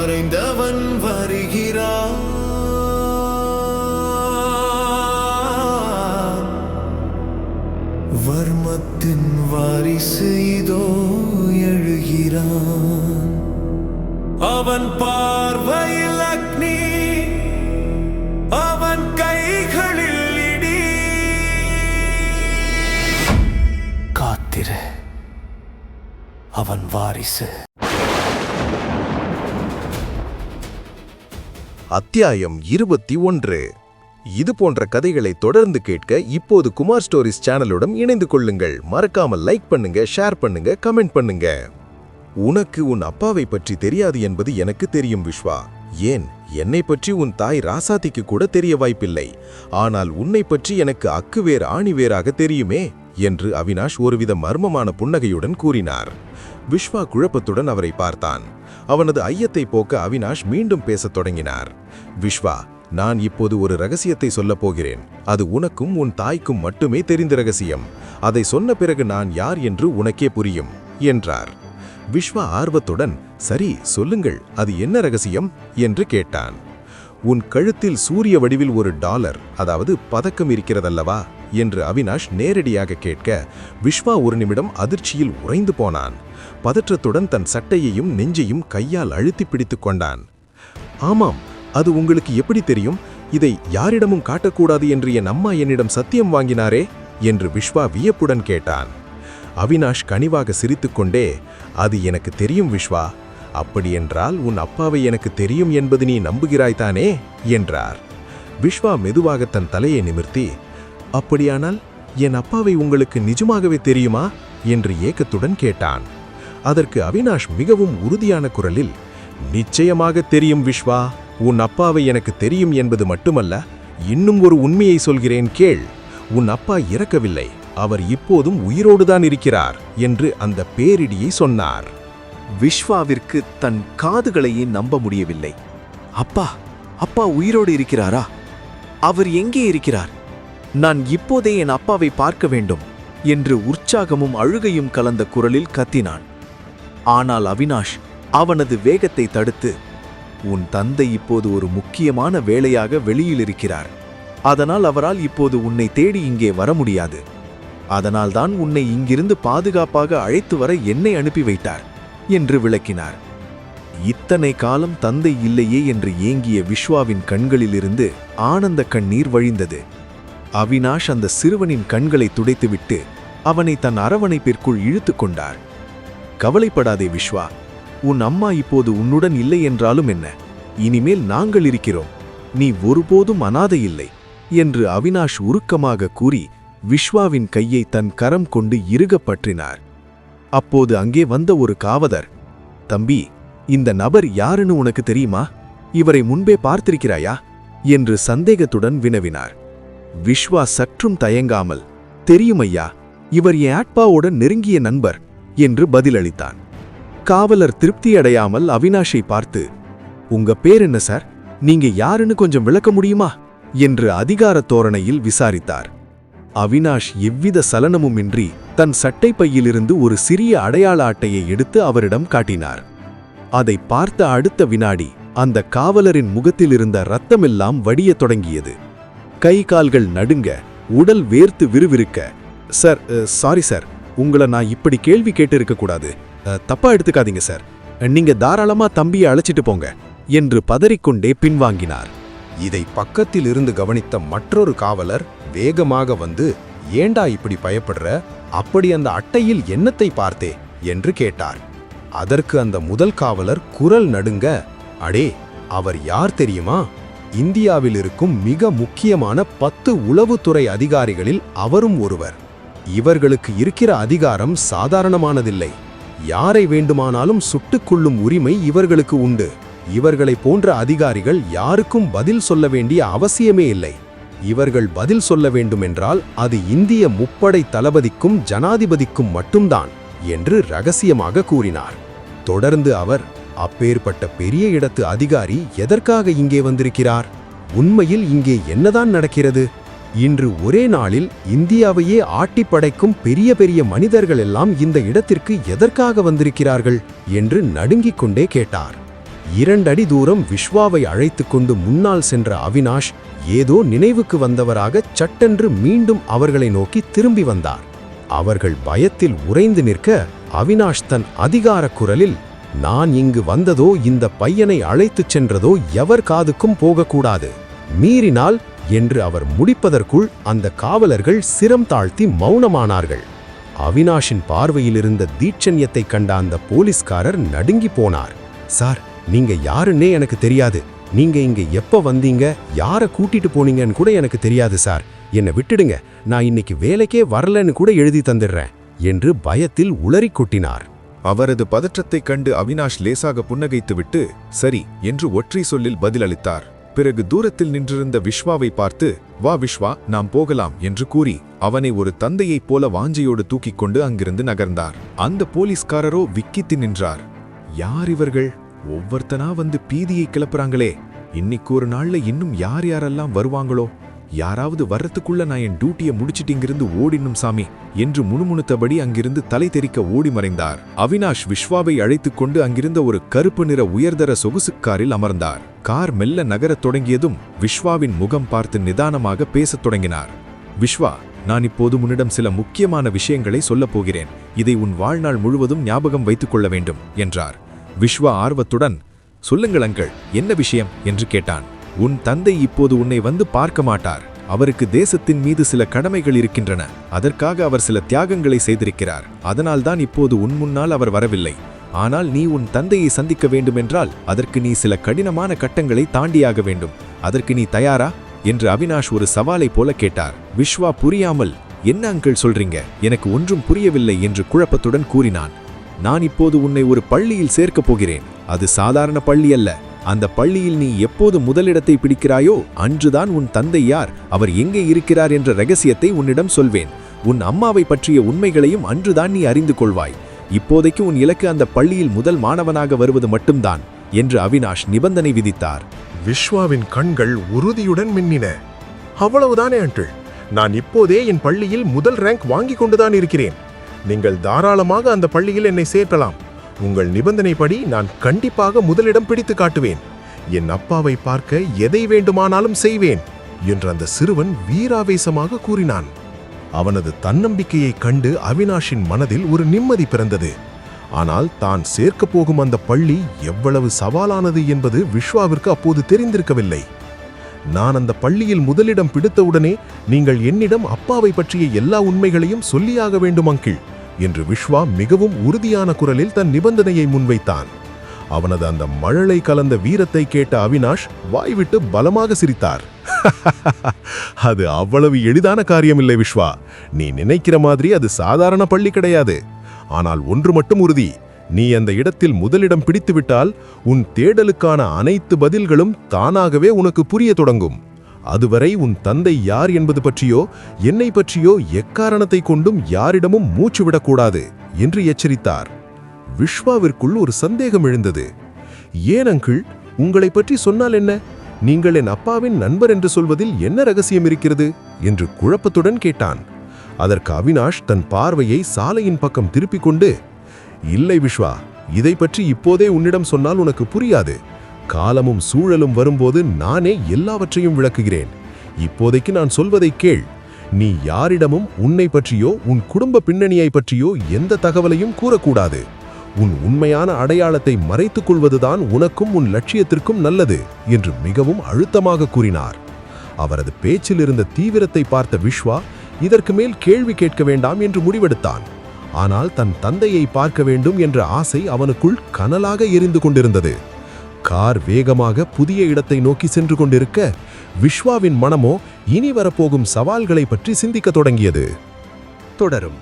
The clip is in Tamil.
மறைந்தவன் வருகிறான். வர்மத்தின் வாரிசு இதோ எழுகிறான். அவன் பார்வையில் அக்னி, அவன் கைகளில் இடி. காத்திரு, அவன் வாரிசு. அத்தியாயம் 21. இது போன்ற கதைகளை தொடர்ந்து கேட்க இப்போது குமார் ஸ்டோரிஸ் சேனலுடன் இணைந்து கொள்ளுங்கள். மறக்காமல் லைக் பண்ணுங்க, ஷேர் பண்ணுங்க, கமெண்ட் பண்ணுங்க. உனக்கு உன் அப்பாவை பற்றி தெரியாது என்பது எனக்கு தெரியும் விஸ்வா. ஏன், என்னை பற்றி உன் தாய் ராசாத்திக்கு கூட தெரிய வாய்ப்பில்லை. ஆனால் உன்னை பற்றி எனக்கு அக்குவேர் ஆணிவேராக தெரியுமே என்று அவினாஷ் ஒருவித மர்மமான புன்னகையுடன் கூறினார். விஸ்வா குழப்பத்துடன் அவரை பார்த்தான். அவனது ஐயத்தை போக்க அவினாஷ் மீண்டும் பேசத் தொடங்கினார். விஸ்வா, நான் இப்போது ஒரு ரகசியத்தை சொல்லப் போகிறேன். அது உனக்கும் உன் தாய்க்கும் மட்டுமே தெரிந்த ரகசியம். அதை சொன்ன பிறகு நான் யார் என்று உனக்கே புரியும் என்றார். விஸ்வா ஆர்வத்துடன், சரி சொல்லுங்கள், அது என்ன ரகசியம் என்று கேட்டான். உன் கழுத்தில் சூரிய வடிவில் ஒரு டாலர், அதாவது பதக்கம் இருக்கிறதல்லவா என்று அவினாஷ் நேரடியாக கேட்க, விஸ்வா ஒரு நிமிடம் அதிர்ச்சியில் உறைந்து போனான். பதற்றத்துடன் தன் சட்டையையும் நெஞ்சையும் கையால் அழுத்தி பிடித்துக் கொண்டான். ஆமாம், அது உங்களுக்கு எப்படி தெரியும்? இதை யாரிடமும் காட்டக்கூடாது என்று என் அம்மா என்னிடம் சத்தியம் வாங்கினாரே என்று விஸ்வா வியப்புடன் கேட்டான். அவினாஷ் கனிவாக சிரித்துக்கொண்டே, அது எனக்கு தெரியும் விஸ்வா. அப்படியென்றால் உன் அப்பாவை எனக்கு தெரியும் என்பது நீ நம்புகிறாய்தானே என்றார். விஸ்வா மெதுவாக தன் தலையை நிமிர்த்தி, அப்படியானால் என் அப்பாவை உங்களுக்கு நிஜமாகவே தெரியுமா என்று ஏக்கத்துடன் கேட்டான். அதற்கு அவினாஷ் மிகவும் உறுதியான குரலில், நிச்சயமாக தெரியும் விஸ்வா. உன் அப்பாவை எனக்கு தெரியும் என்பது மட்டுமல்ல, இன்னும் ஒரு உண்மையை சொல்கிறேன் கேள். உன் அப்பா இறக்கவில்லை, அவர் இப்போதும் உயிரோடுதான் இருக்கிறார் என்று அந்த பேரிடியை சொன்னார். விஸ்வாவிற்கு தன் காதுகளையே நம்ப முடியவில்லை. அப்பா, அப்பா உயிரோடு இருக்கிறாரா? அவர் எங்கே இருக்கிறார்? நான் இப்போதே என் அப்பாவை பார்க்க வேண்டும் என்று உற்சாகமும் அழுகையும் கலந்த குரலில் கத்தினான். ஆனால் அவினாஷ் அவனது வேகத்தை தடுத்து, உன் தந்தை இப்போது ஒரு முக்கியமான வேலையாக வெளியில் இருக்கிறார். அதனால் அவரால் இப்போது உன்னை தேடி இங்கே வர முடியாது. அதனால்தான் உன்னை இங்கிருந்து பாதுகாப்பாக அழைத்து வர என்னை அனுப்பி வைத்தார் என்று விளக்கினார். இத்தனை காலம் தந்தை இல்லையே என்று ஏங்கிய விஸ்வாவின் கண்களிலிருந்து ஆனந்த கண்ணீர் வழிந்தது. அவினாஷ் அந்த சிறுவனின் கண்களை துடைத்துவிட்டு அவனை தன் அரவணைப்பிற்குள் இழுத்து கொண்டார். கவலைப்படாதே விஸ்வா, உன் அம்மா இப்போது உன்னுடன் இல்லை என்றாலும் என்ன, இனிமேல் நாங்கள் இருக்கிறோம். நீ ஒருபோதும் அனாதை இல்லை என்று அவினாஷ் உருக்கமாக கூறி விஸ்வாவின் கையை தன் கரம் கொண்டு இறுகப் பற்றினார். அப்போது அங்கே வந்த ஒரு காவலர், தம்பி, இந்த நபர் யாருன்னு உனக்கு தெரியுமா? இவரை முன்பே பார்த்திருக்கிறாயா என்று சந்தேகத்துடன் வினவினார். விஸ்வா சற்றும் தயங்காமல், தெரியுமையா, இவர் என் ஆட்பாவோட நெருங்கிய நண்பர் என்று பதிலளித்தான். காவலர் திருப்தியடையாமல் அவினாஷை பார்த்து, உங்க பேர் என்ன சார்? நீங்க யாருன்னு கொஞ்சம் விளக்க முடியுமா என்று அதிகார தோரணையில் விசாரித்தார். அவினாஷ் எவ்வித சலனமுமின்றி தன் சட்டை பையிலிருந்து ஒரு சிறிய அடையாள அட்டையை எடுத்து அவரிடம் காட்டினார். அதை பார்த்த அடுத்த வினாடி அந்த காவலரின் முகத்தில் இருந்த இரத்தமெல்லாம் வடியத் தொடங்கியது. கை கால்கள் நடுங்க, உடல் வேர்த்து விறுவிறுக்க, சார், சாரி சார், உங்களை நான் இப்படி கேள்வி கேட்டு இருக்கக்கூடாது, தப்பா எடுத்துக்காதீங்க சார், நீங்க தாராளமா தம்பியை அழைச்சிட்டு போங்க என்று பதறிக்கொண்டே பின்வாங்கினார். இதை பக்கத்தில் இருந்து கவனித்த மற்றொரு காவலர் வேகமாக வந்து, ஏண்டா இப்படி பயப்படுற? அப்படி அந்த அட்டையில் என்னத்தை பார்த்தே என்று கேட்டார். அதற்கு அந்த முதல் காவலர் குரல் நடுங்க, அடே, அவர் யார் தெரியுமா? இந்தியாவில் இருக்கும் மிக முக்கியமான 10 உளவுத்துறை அதிகாரிகளில் அவரும் ஒருவர். இவர்களுக்கு இருக்கிற அதிகாரம் சாதாரணமானதில்லை. யாரை வேண்டுமானாலும் சுட்டுக்கொள்ளும் உரிமை இவர்களுக்கு உண்டு. இவர்களை போன்ற அதிகாரிகள் யாருக்கும் பதில் சொல்ல வேண்டிய அவசியமே இல்லை. இவர்கள் பதில் சொல்ல வேண்டுமென்றால் அது இந்திய முப்படை தளபதிக்கும் ஜனாதிபதிக்கும் மட்டும்தான் என்று ரகசியமாக கூறினார். தொடர்ந்து அவர், அப்பேற்பட்ட பெரிய இடத்து அதிகாரி எதற்காக இங்கே வந்திருக்கிறார்? உண்மையில் இங்கே என்னதான் நடக்கிறது? இன்று ஒரே நாளில் இந்தியாவையே ஆட்டிப் படைக்கும் பெரிய பெரிய மனிதர்கள் எல்லாம் இந்த இடத்திற்கு எதற்காக வந்திருக்கிறார்கள் என்று நடுங்கிக் கொண்டே கேட்டார். 2 அடி தூரம் விஸ்வாவை அழைத்துக் கொண்டு முன்னால் சென்ற அவினாஷ் ஏதோ நினைவுக்கு வந்தவராக சட்டென்று மீண்டும் அவர்களை நோக்கி திரும்பி வந்தார். அவர்கள் பயத்தில் உறைந்து நிற்க அவினாஷ் தன் அதிகார குரலில், நான் இங்கு வந்ததோ இந்த பையனை அழைத்துச் சென்றதோ எவர் காதுக்கும் போகக்கூடாது, மீறினால் என்று அவர் முடிப்பதற்குள் அந்த காவலர்கள் சிரம் தாழ்த்தி மௌனமானார்கள். அவினாஷின் பார்வையிலிருந்த தீட்சண்யத்தை கண்ட அந்த போலீஸ்காரர் நடுங்கி போனார். சார், நீங்க யாருன்னே எனக்கு தெரியாது. நீங்க இங்க எப்ப வந்தீங்க, யார கூட்டிட்டு போனீங்கன்னு கூட எனக்கு தெரியாது சார். என்னை விட்டுடுங்க, நான் இன்னைக்கு வேலைக்கே வரலன்னு கூட எழுதி தந்துடுறேன் என்று பயத்தில் உளறிக் கொட்டினார். அவரது பதற்றத்தைக் கண்டு அவினாஷ் லேசாக புன்னகைத்துவிட்டு சரி என்று ஒற்றை சொல்லில் பதிலளித்தார். பிறகு தூரத்தில் நின்றிருந்த விஸ்வாவை பார்த்து, வா விஸ்வா, நாம் போகலாம் என்று கூறி அவனை ஒரு தந்தையைப் போல வாஞ்சையோடு தூக்கிக் கொண்டு அங்கிருந்து நகர்ந்தார். அந்த போலீஸ்காரரோ விக்கித்து நின்றார். யார் இவர்கள்? ஒவ்வொருத்தனா வந்து பீதியை கிளப்புறாங்களே. இன்னைக்கு ஒரு நாள்ல இன்னும் யார் யாரெல்லாம் வருவாங்களோ? யாராவது வர்றதுக்குள்ள நான் என் டியூட்டியை முடிச்சிட்டு இங்கிருந்து ஓடினும் சாமி என்று முணுமுணுத்தபடி அங்கிருந்து தலை தெறிக்க ஓடி மறைந்தார். அவினாஷ் விஸ்வாவை அழைத்துக் கொண்டு அங்கிருந்த ஒரு கருப்பு நிற உயர்தர சொகுசு காரில் அமர்ந்தார். கார் மெல்ல நகரத் தொடங்கியதும் விஸ்வாவின் முகம் பார்த்து நிதானமாக பேசத் தொடங்கினார். விஸ்வா, நான் இப்போது உன்னிடம் சில முக்கியமான விஷயங்களை சொல்லப் போகிறேன். இதை உன் வாழ்நாள் முழுவதும் ஞாபகம் வைத்துக் கொள்ள வேண்டும் என்றார். விஸ்வா ஆர்வத்துடன், சொல்லுங்கள் அங்கிள், என்ன விஷயம் என்று கேட்டான். உன் தந்தை இப்போது உன்னை வந்து பார்க்க மாட்டார். அவருக்கு தேசத்தின் மீது சில கடமைகள் இருக்கின்றன. அதற்காக அவர் சில தியாகங்களை செய்திருக்கிறார். அதனால்தான் இப்போது உன் முன்னால் அவர் வரவில்லை. ஆனால் நீ உன் தந்தையை சந்திக்க வேண்டுமென்றால் அதற்கு நீ சில கடினமான கட்டங்களை தாண்டியாக வேண்டும். அதற்கு நீ தயாரா என்று அவினாஷ் ஒரு சவாலை போல கேட்டார். விஸ்வா புரியாமல், என்ன அங்கிள் சொல்றீங்க, எனக்கு ஒன்றும் புரியவில்லை என்று குழப்பத்துடன் கூறினான். நான் இப்போது உன்னை ஒரு பள்ளியில் சேர்க்கப் போகிறேன். அது சாதாரண பள்ளி அல்ல. அந்த பள்ளியில் நீ எப்போது முதலிடத்தை பிடிக்கிறாயோ அன்றுதான் உன் தந்தை யார், அவர் எங்கே இருக்கிறார் என்ற ரகசியத்தை உன்னிடம் சொல்வேன். உன் அம்மாவை பற்றிய உண்மைகளையும் அன்றுதான் நீ அறிந்து கொள்வாய். இப்போதைக்கு உன் இலக்கு அந்த பள்ளியில் முதல் மாணவனாக வருவது மட்டும்தான் என்று அவினாஷ் நிபந்தனை விதித்தார். விஸ்வாவின் கண்கள் உறுதியுடன் மின்னின. அவ்வளவுதானே அங்கிள், நான் இப்போதே என் பள்ளியில் முதல் ரேங்க் வாங்கி கொண்டுதான் இருக்கிறேன். நீங்கள் தாராளமாக அந்த பள்ளியில் என்னை சேர்க்கலாம். உங்கள் நிபந்தனைப்படி நான் கண்டிப்பாக முதலிடம் பிடித்து காட்டுவேன். என் அப்பாவை பார்க்க எதை வேண்டுமானாலும் செய்வேன் என்று அந்த சிறுவன் வீராவேசமாக கூறினான். அவனது தன்னம்பிக்கையைக் கண்டு அவினாஷின் மனதில் ஒரு நிம்மதி பிறந்தது. ஆனால் தான் சேர்க்கப் போகும் அந்த பள்ளி எவ்வளவு சவாலானது என்பது விஸ்வாவிற்கு அப்போது தெரிந்திருக்கவில்லை. நான் அந்த பள்ளியில் முதலிடம் பிடித்தவுடனே நீங்கள் என்னிடம் அப்பாவை பற்றிய எல்லா உண்மைகளையும் சொல்லியாக வேண்டும் அங்கிள் என்று விஸ்வா மிகவும் உறுதியான குரலில் தன் நிபந்தனையை முன்வைத்தான். அவனது அந்த மழலை கலந்த வீரத்தை கேட்ட அவினாஷ் வாய்விட்டு பலமாக சிரித்தார். அது அவ்வளவு எளிதான காரியமில்லை விஸ்வா. நீ நினைக்கிற மாதிரி அது சாதாரண பள்ளி கிடையாது. ஆனால் ஒன்று மட்டும் உறுதி, நீ அந்த இடத்தில் முதலிடம் பிடித்துவிட்டால் உன் தேடலுக்கான அனைத்து பதில்களும் தானாகவே உனக்கு புரிய தொடங்கும். அதுவரை உன் தந்தை யார் என்பது பற்றியோ என்னை பற்றியோ எக்காரணத்தை கொண்டும் யாரிடமும் மூச்சு விடக்கூடாது என்று எச்சரித்தார். விஸ்வாவிற்குள் ஒரு சந்தேகம் எழுந்தது. ஏன் அங்கிள், உங்களை பற்றி சொன்னால் என்ன? நீங்கள் என் அப்பாவின் நண்பர் என்று சொல்வதில் என்ன ரகசியம் இருக்கிறது என்று குழப்பத்துடன் கேட்டான். அதற்கு அவினாஷ் தன் பார்வையை சாலையின் பக்கம் திருப்பிக் கொண்டு, இல்லை விஸ்வா, இதை பற்றி இப்போதே உன்னிடம் சொன்னால் உனக்கு புரியாது. காலமும் சூழலும் வரும்போது நானே எல்லாவற்றையும் விளக்குகிறேன். இப்போதைக்கு நான் சொல்வதை கேள். நீ யாரிடமும் உன்னை பற்றியோ உன் குடும்ப பின்னணியை பற்றியோ எந்த தகவலையும் கூறக்கூடாது. உன் உண்மையான அடையாளத்தை மறைத்துக் கொள்வதுதான் உனக்கும் உன் லட்சியத்திற்கும் நல்லது என்று மிகவும் அழுத்தமாக கூறினார். அவரது பேச்சில் இருந்த தீவிரத்தை பார்த்த விஸ்வா இதற்கு மேல் கேள்வி கேட்க வேண்டாம் என்று முடிவெடுத்தான். ஆனால் தன் தந்தையை பார்க்க வேண்டும் என்ற ஆசை அவனுக்குள் கனலாக எரிந்து கொண்டிருந்தது. கார் வேகமாக புதிய இடத்தை நோக்கி சென்று கொண்டிருக்க விஸ்வாவின் மனமோ இனி வரப்போகும் சவால்களை பற்றி சிந்திக்கத் தொடங்கியது. தொடரும்.